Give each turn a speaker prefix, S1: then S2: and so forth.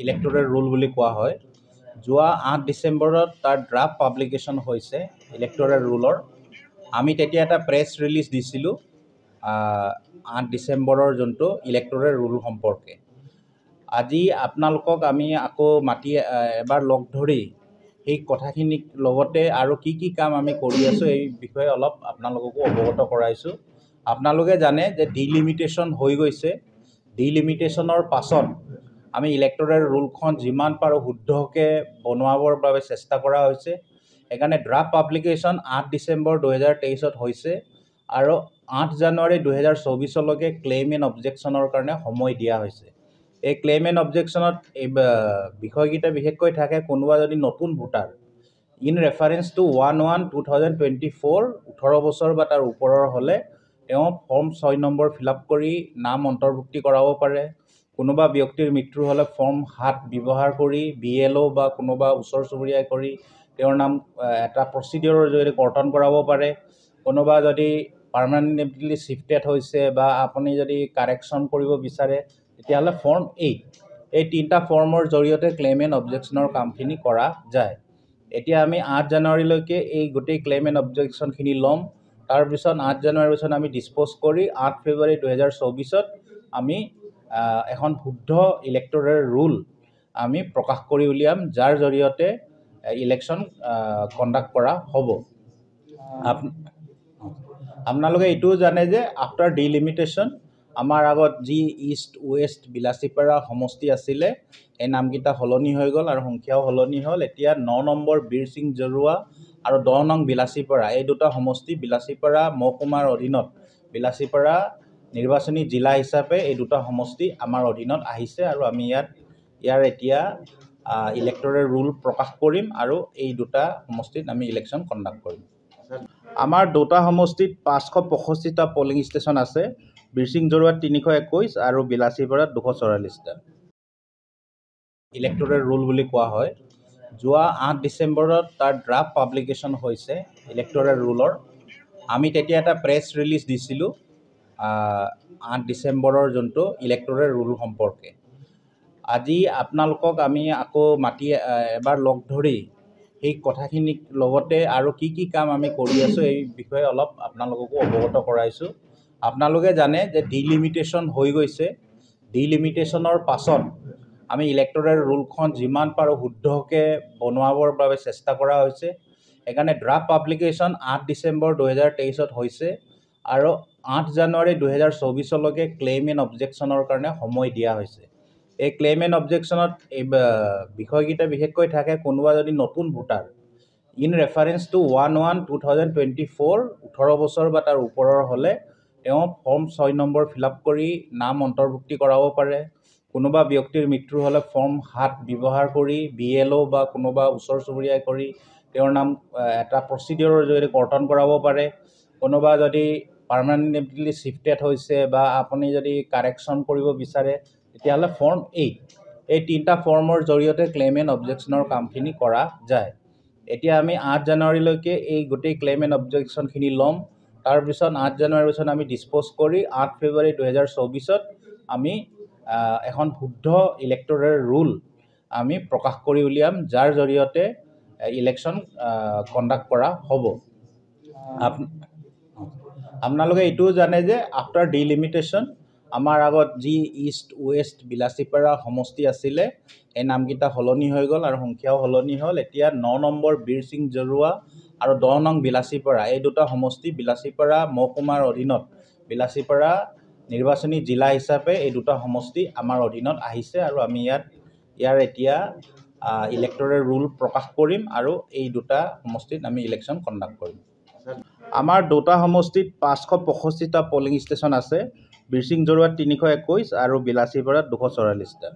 S1: Electoral rule বুলি কোৱা হয়। যোৱা 8 ডিচেম্বৰত তাৰ ড্ৰাফ্ট পাব্লিকেশ্যন হৈছে ইলেক্টৰেল ৰুলৰ। আমি তেতিয়া এটা প্ৰেছ ৰিলিজ দিছিলোঁ 8 ডিচেম্বৰৰ যোনটো ইলেক্টৰেল ৰুল সম্পৰ্কে। আজি আপোনালোকক আমি আকৌ মাতি এবাৰ লগ ধৰি সেই কথাখিনিক লগতে আৰু কি কাম আমি কৰি আছোঁ এই বিষয়ে অলপ আপোনালোককো অৱগত কৰাইছোঁ। আপোনালোকে জানে যে ডিলিমিটেশ্যন হৈ গৈছে। ডিলিমিটেশ্যনৰ পাছত আমি ইলেক্টৰেল ৰুলখন যিমান পাৰোঁ শুদ্ধকৈ বনোৱাবৰ বাবে চেষ্টা কৰা হৈছে। সেইকাৰণে ড্ৰাফ্ট পাব্লিকেশ্যন 8 ডিচেম্বৰ 2023 হৈছে আৰু 8 জানুৱাৰী 2024লৈকে ক্লেইম এণ্ড অবজেকশ্যনৰ কাৰণে সময় দিয়া হৈছে। এই ক্লেইম এণ্ড অবজেকশ্যনত এই বিষয়কেইটা বিশেষকৈ থাকে কোনোবা যদি নতুন ভোটাৰ ইন ৰেফাৰেঞ্চ টু 1/1/2024 18 বছৰ বা তাৰ ওপৰৰ হ'লে তেওঁ ফৰ্ম 6 নম্বৰ ফিল আপ কৰি নাম অন্তৰ্ভুক্তি কৰাব পাৰে। কোনোবা ব্যক্তিৰ মৃত্যু হ'লে ফৰ্ম 7 ব্যৱহাৰ কৰি BLO বা কোনোবা ওচৰ চুবুৰীয়াই কৰি তেওঁৰ নাম এটা প্ৰচিডিউৰৰ জৰিয়তে কৰ্তন কৰাব পাৰে। কোনোবা যদি পাৰ্মানেণ্টলি শিফটেড হৈছে বা আপুনি যদি কাৰেকশ্যন কৰিব বিচাৰে তেতিয়াহ'লে ফৰ্ম 8 এই 3টা ফৰ্মৰ জৰিয়তে ক্লেইম এণ্ড অবজেকশ্যনৰ কামখিনি কৰা যায়। এতিয়া আমি 8 জানুৱাৰীলৈকে এই গোটেই ক্লেইম এণ্ড অবজেকশ্যনখিনি ল'ম। তাৰপিছত 8 জানুৱাৰীৰ পিছত আমি ডিছপ'জ কৰি 8 ফেব্ৰুৱাৰী 2024 আমি এখন শুদ্ধ ইলেক্টৰেল ৰুল আমি প্ৰকাশ কৰি উলিয়াম, যাৰ জৰিয়তে ইলেকশ্যন কণ্ডাক্ট কৰা হ'ব। আপোনালোকে এইটোও জানে যে আফটাৰ ডিলিমিটেশ্যন আমাৰ আগত যি ইষ্ট ৱেষ্ট বিলাচীপাৰা সমষ্টি আছিলে এই নামকেইটা সলনি হৈ গ'ল আৰু সংখ্যাও সলনি হ'ল। এতিয়া 9 নম্বৰ বীৰসিং জৰুৱা আৰু 10 নং বিলাচীপাৰা এই দুটা সমষ্টি বিলাচীপাৰা মহকুমাৰ অধীনত বিলাচীপাৰা নিৰ্বাচনী জিলা হিচাপে এই দুটা সমষ্টি আমাৰ অধীনত আহিছে আৰু আমি ইয়াৰ এতিয়া ইলেক্টৰেল ৰুল প্ৰকাশ কৰিম আৰু এই দুটা সমষ্টিত আমি ইলেকশ্যন কণ্ডাক্ট কৰিম। আমাৰ দুটা সমষ্টিত 565টা পলিং ষ্টেচন আছে। বীৰসিং জৰুৱাত 321 আৰু বিলাচীপাৰাত 244টা। ইলেক্টৰেল ৰুল বুলি কোৱা হয়। যোৱা 8 ডিচেম্বৰত তাৰ ড্ৰাফ্ট পাব্লিকেশ্যন হৈছে ইলেক্টৰেল ৰুলৰ। আমি তেতিয়া এটা প্ৰেছ ৰিলিজ দিছিলোঁ 8 ডিচেম্বৰৰ যোনটো ইলেক্টৰেল ৰুল সম্পৰ্কে। আজি আপোনালোকক আমি আকৌ মাতি এবাৰ লগ ধৰি সেই কথাখিনিক লগতে আৰু কি কাম আমি কৰি আছোঁ এই বিষয়ে অলপ আপোনালোককো অৱগত কৰাইছোঁ। আপোনালোকে জানে যে ডিলিমিটেশ্যন হৈ গৈছে। ডিলিমিটেশ্যনৰ পাছত আমি ইলেক্টৰেল ৰুলখন যিমান পাৰোঁ শুদ্ধকৈ বনোৱাবৰ বাবে চেষ্টা কৰা হৈছে। সেইকাৰণে ড্ৰাফ্ট পাব্লিকেশ্যন 8 ডিচেম্বৰ 2023 হৈছে আৰু 8 জানুৱাৰী 2024লৈকে ক্লেইম এণ্ড অবজেকশ্যনৰ কাৰণে সময় দিয়া হৈছে। এই ক্লেইম এণ্ড অবজেকশ্যনত এই বিষয়কেইটা বিশেষকৈ থাকে কোনোবা যদি নতুন ভোটাৰ ইন ৰেফাৰেঞ্চ টু 1/1/2024 18 বছৰ বা তাৰ ওপৰৰ হ'লে তেওঁ ফৰ্ম 6 নম্বৰ ফিল আপ কৰি নাম অন্তৰ্ভুক্তি কৰাব পাৰে। কোনোবা ব্যক্তিৰ মৃত্যু হ'লে ফৰ্ম 7 ব্যৱহাৰ কৰি BLO বা কোনোবা ওচৰ চুবুৰীয়াই কৰি তেওঁৰ নাম এটা প্ৰচিডিউৰৰ জৰিয়তে কৰ্তন কৰাব পাৰে। কোনোবা যদি পাৰ্মানেণ্টলি শিফটেড হৈছে বা আপুনি যদি কাৰেকশ্যন কৰিব বিচাৰে তেতিয়াহ'লে ফৰ্ম 8 এই 3টা ফৰ্মৰ জৰিয়তে ক্লেইম এণ্ড অবজেকশ্যনৰ কামখিনি কৰা যায়। এতিয়া আমি 8 জানুৱাৰীলৈকে এই গোটেই ক্লেইম এণ্ড অবজেকশ্যনখিনি ল'ম। তাৰপিছত 8 জানুৱাৰীৰ পিছত আমি ডিছপ'জ কৰি 8 ফেব্ৰুৱাৰী 2024 আমি এখন শুদ্ধ ইলেক্টৰেল ৰুল আমি প্ৰকাশ কৰি উলিয়াম, যাৰ জৰিয়তে ইলেকশ্যন কণ্ডাক্ট কৰা হ'ব। আপোনালোকে এইটোও জানে যে আফটাৰ ডিলিমিটেশ্যন আমাৰ আগত যি ইষ্ট ৱেষ্ট বিলাচীপাৰা সমষ্টি আছিলে এই নামকেইটা সলনি হৈ গ'ল আৰু সংখ্যাও সলনি হ'ল। এতিয়া 9 নম্বৰ বীৰসিং জৰুৱা আৰু 10 নং বিলাচীপাৰা এই দুটা সমষ্টি বিলাচীপাৰা মহকুমাৰ অধীনত বিলাচীপাৰা নিৰ্বাচনী জিলা হিচাপে এই দুটা সমষ্টি আমাৰ অধীনত আহিছে আৰু আমি ইয়াৰ এতিয়া ইলেক্টৰেল ৰুল প্ৰকাশ কৰিম আৰু এই দুটা সমষ্টিত আমি ইলেকশ্যন কণ্ডাক্ট কৰিম। আমাৰ দুটা সমষ্টিত 565টা পলিং ষ্টেচন আছে। বীৰসিং জৰুৱাত 321 আৰু বিলাচীপাৰাত 244টা।